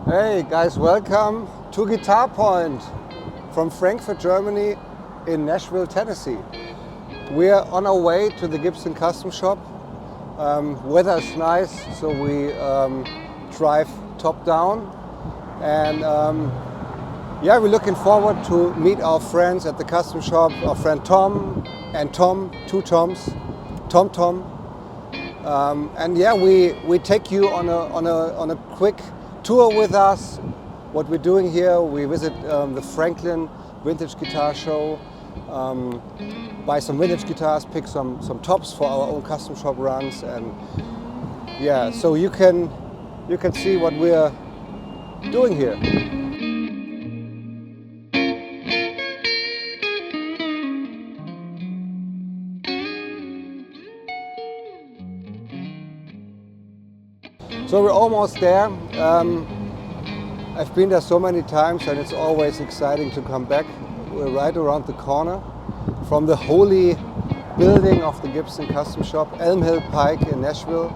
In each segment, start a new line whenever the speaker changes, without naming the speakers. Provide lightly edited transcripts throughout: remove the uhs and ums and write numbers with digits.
Hey guys, welcome to GuitarPoint from Frankfurt, Germany in Nashville, Tennessee. We are on our way to the Gibson Custom Shop. Weather is nice, so we drive top down. And yeah, we're looking forward to meet our friends at the custom shop, our friend Tom and Tom, two Toms, Tom. And yeah, we take you on a quick tour with us. What we're doing here, we visit the Franklin Vintage Guitar Show, buy some vintage guitars, pick some tops for our own custom shop runs, and yeah, so you can see what we're doing here. So we're almost there. I've been there so many times and it's always exciting to come back. We're right around the corner from the holy building of the Gibson Custom Shop, Elm Hill Pike in Nashville.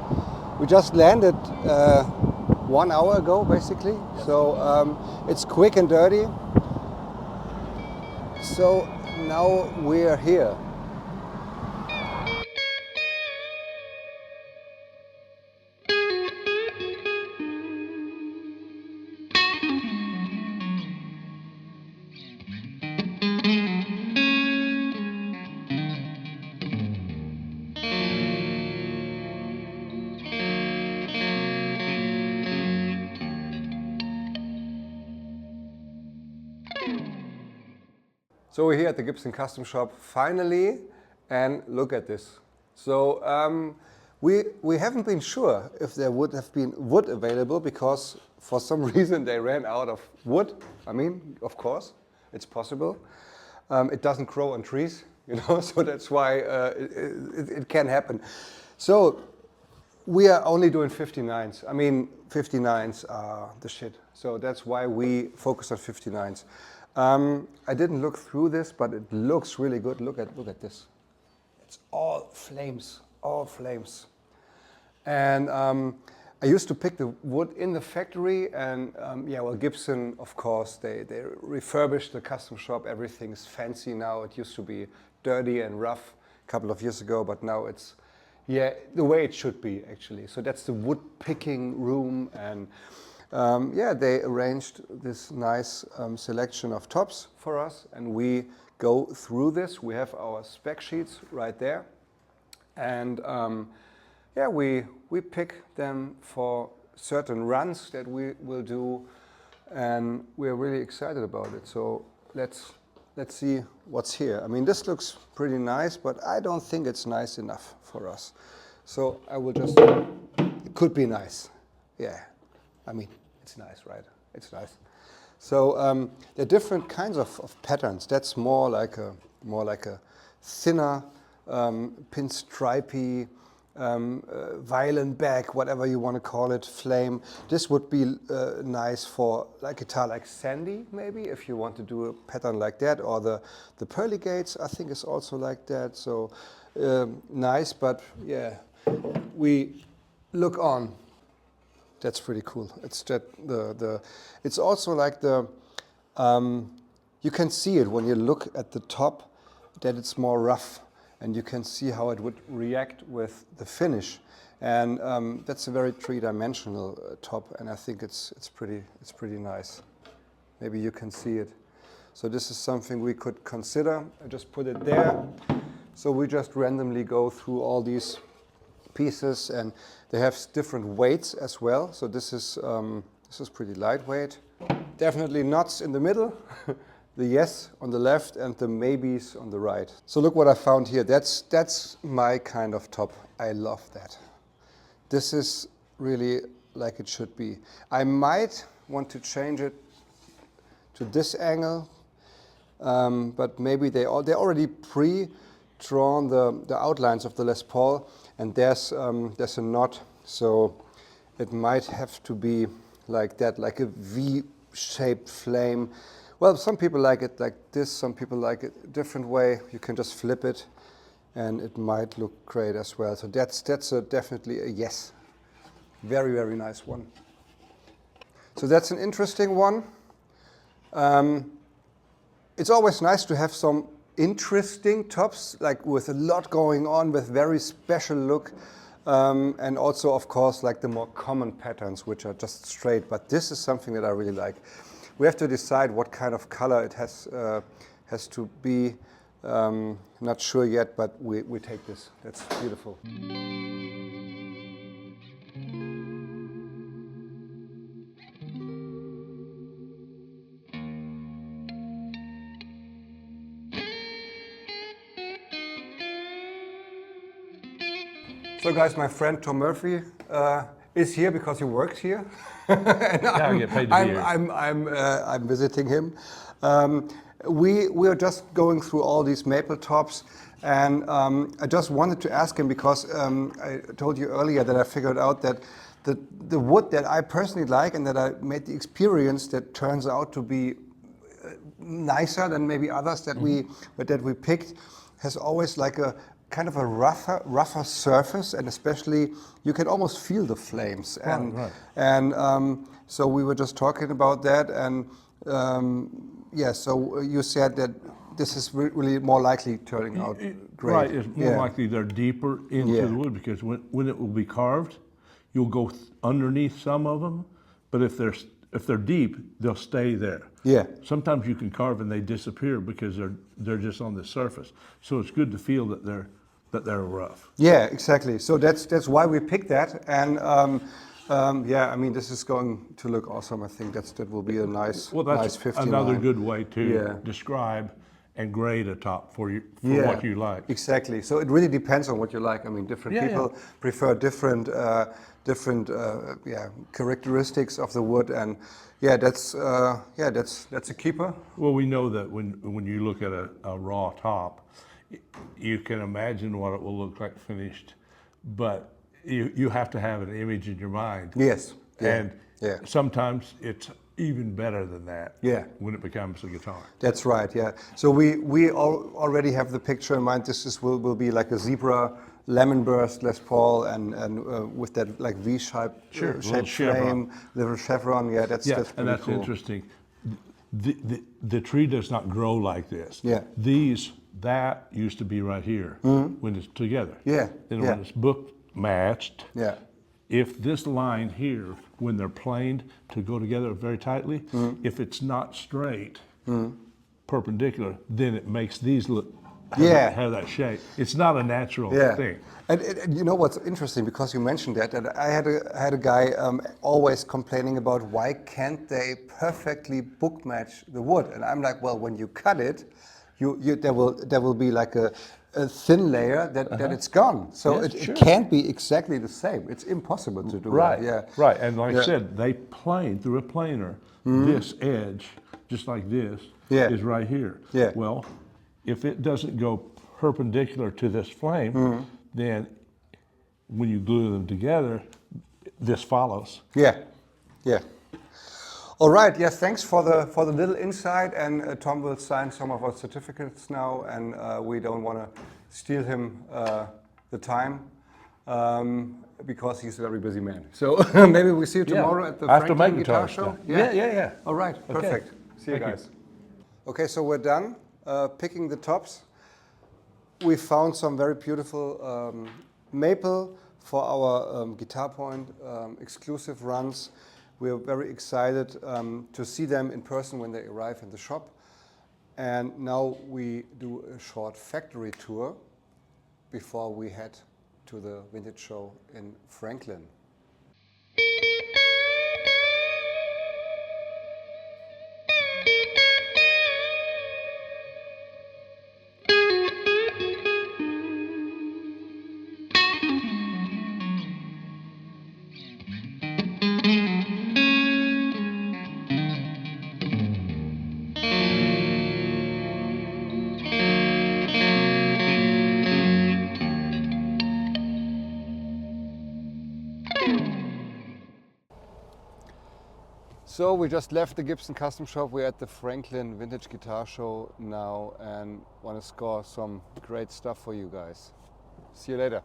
We just landed 1 hour ago basically, so it's quick and dirty. So now we're here. So we're here at the Gibson Custom Shop finally, and look at this. So we haven't been sure if there would have been wood available because for some reason they ran out of wood. I mean, of course, it's possible. It doesn't grow on trees, you know, so that's why it can happen. So we are only doing 59s. I mean, 59s are the shit. So that's why we focus on 59s. I didn't look through this, but it looks really good. Look at this. It's all flames, all flames. And I used to pick the wood in the factory, and yeah, well, Gibson, of course, they refurbished the custom shop. Everything's fancy now. It used to be dirty and rough a couple of years ago, but now it's, yeah, the way it should be actually. So that's the wood picking room, and yeah, they arranged this nice selection of tops for us, and we go through this. We have our spec sheets right there, and yeah, we pick them for certain runs that we will do, and we're really excited about it. So let's see what's here. I mean, this looks pretty nice, but I don't think it's nice enough for us. So I will just, it could be nice, yeah. I mean, it's nice, right? It's nice. So there are different kinds of patterns. That's more like a thinner, pinstripey, violin back, whatever you want to call it, flame. This would be nice for like guitar like Sandy, maybe, if you want to do a pattern like that, or the pearly gates, I think, is also like that. So nice, but yeah, we look on. That's pretty cool. It's that it's also like the you can see it when you look at the top that it's more rough, and you can see how it would react with the finish, and that's a very three-dimensional top, and I think it's pretty nice. Maybe you can see it. So this is something we could consider. I just put it there. So we just randomly go through all these pieces, and they have different weights as well. So this is pretty lightweight. Definitely nuts in the middle, the yes on the left, and the maybes on the right. So look what I found here. That's my kind of top. I love that. This is really like it should be. I might want to change it to this angle, but maybe they already pre-drawn the outlines of the Les Paul. And there's a knot, so it might have to be like that, like a V-shaped flame. Well, some people like it like this, some people like it a different way. You can just flip it, and it might look great as well. So that's definitely a yes. Very, very nice one. So that's an interesting one. It's always nice to have some interesting tops, like with a lot going on, with very special look. And also, of course, like the more common patterns, which are just straight. But this is something that I really like. We have to decide what kind of color it has to be. Not sure yet, but we take this. That's beautiful. So guys, my friend Tom Murphy is here because he works here. And
I get paid to be here.
I'm visiting him. We are just going through all these maple tops, and I just wanted to ask him because I told you earlier that I figured out that the wood that I personally like and that I made the experience that turns out to be nicer than maybe others that we picked has always like a kind of a rougher surface, and especially you can almost feel the flames. And so we were just talking about that, and yeah, so you said that this is really more likely turning out great.
Right, it's more likely they're deeper into the wood, because when it will be carved, you'll go underneath some of them, but if they're deep, they'll stay there.
Yeah.
Sometimes you can carve and they disappear because they're just on the surface. So it's good to feel that they're rough.
Yeah, exactly. So that's why we picked that, and yeah, I mean, this is going to look awesome. I think that will be a nice,
well, that's
nice 50
another
line.
good way to describe and grade a top for what you like.
Exactly. So it really depends on what you like. I mean, different people prefer different characteristics of the wood, and that's a keeper.
Well, we know that when you look at a raw top, you can imagine what it will look like finished, but you have to have an image in your mind.
Yes.
And sometimes it's even better than that.
Yeah.
When it becomes a guitar.
That's right. Yeah. So we already have the picture in mind. This will be like a zebra lemon burst Les Paul, and with that like V-shaped frame, little chevron. Yeah, that's pretty
and that's
cool.
interesting. The tree does not grow like this.
Yeah.
That used to be right here when it's together.
Yeah.
And when it's book matched.
Yeah.
If this line here, when they're planed to go together very tightly, if it's not straight, perpendicular, then it makes these look have that shape. It's not a natural thing.
And you know what's interesting, because you mentioned that I had a guy always complaining about why can't they perfectly book match the wood, and I'm like, well, when you cut it, there will be like a thin layer that it's gone. So it can't be exactly the same. It's impossible to do.
Right.
That. Yeah.
Right. And like I said, they plane through a planer. This edge, just like this, is right here.
Yeah.
Well, if it doesn't go perpendicular to this flame, then when you glue them together, this follows.
Yeah. Yeah. All right. Yeah. Thanks for the little insight. And Tom will sign some of our certificates now, and we don't want to steal him the time because he's a very busy man. So maybe we see you tomorrow at the Franklin Guitar Show.
Yeah.
All right. Perfect. See you guys. Okay. So we're done picking the tops. We found some very beautiful maple for our GuitarPoint exclusive runs. We are very excited to see them in person when they arrive in the shop. And now we do a short factory tour before we head to the vintage show in Franklin. So we just left the Gibson Custom Shop. We're at the Franklin Vintage Guitar Show now and want to score some great stuff for you guys. See you later.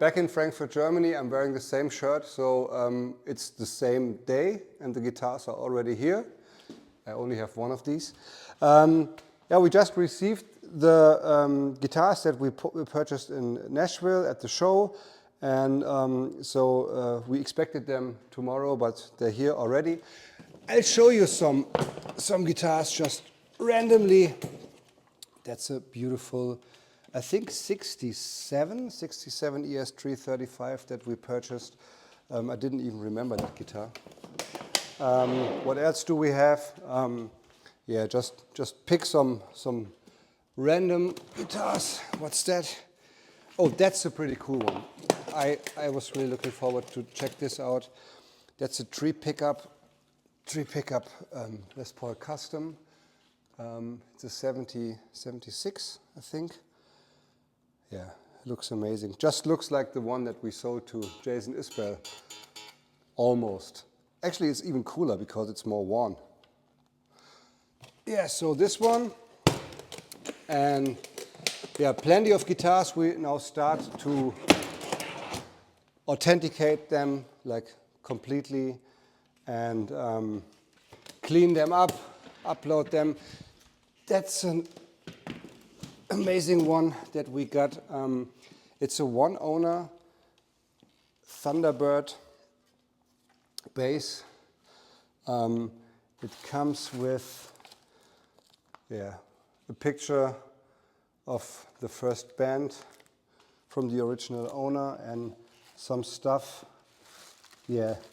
back in Frankfurt, Germany. I'm wearing the same shirt, so it's the same day and the guitars are already here. I only have one of these. Yeah, we just received the guitars that we purchased in Nashville at the show, and so we expected them tomorrow, but they're here already. I'll show you some guitars just randomly. That's a beautiful, I think 67 ES335 that we purchased. I didn't even remember that guitar. What else do we have? Yeah, just pick some random guitars. What's that? Oh, that's a pretty cool one. I was really looking forward to check this out. That's a three pickup Les Paul Custom. It's a 76, I think. Yeah, looks amazing. Just looks like the one that we sold to Jason Isbell. Almost. Actually, it's even cooler because it's more worn. Yeah, so this one. And yeah, plenty of guitars. We now start to authenticate them like completely and clean them up, upload them. That's an amazing one that we got. It's a one owner Thunderbird bass. It comes with a picture of the first band from the original owner and some stuff,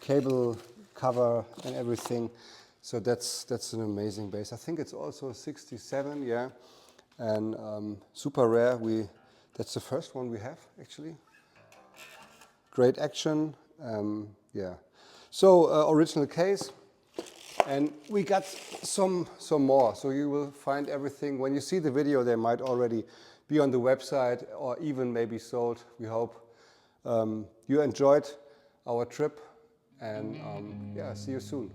cable cover and everything. So that's an amazing bass. I think it's also a 67, and super rare. That's the first one we have actually. Great action, So original case, and we got some more. So you will find everything when you see the video. They might already be on the website or even maybe sold. We hope you enjoyed our trip, and see you soon.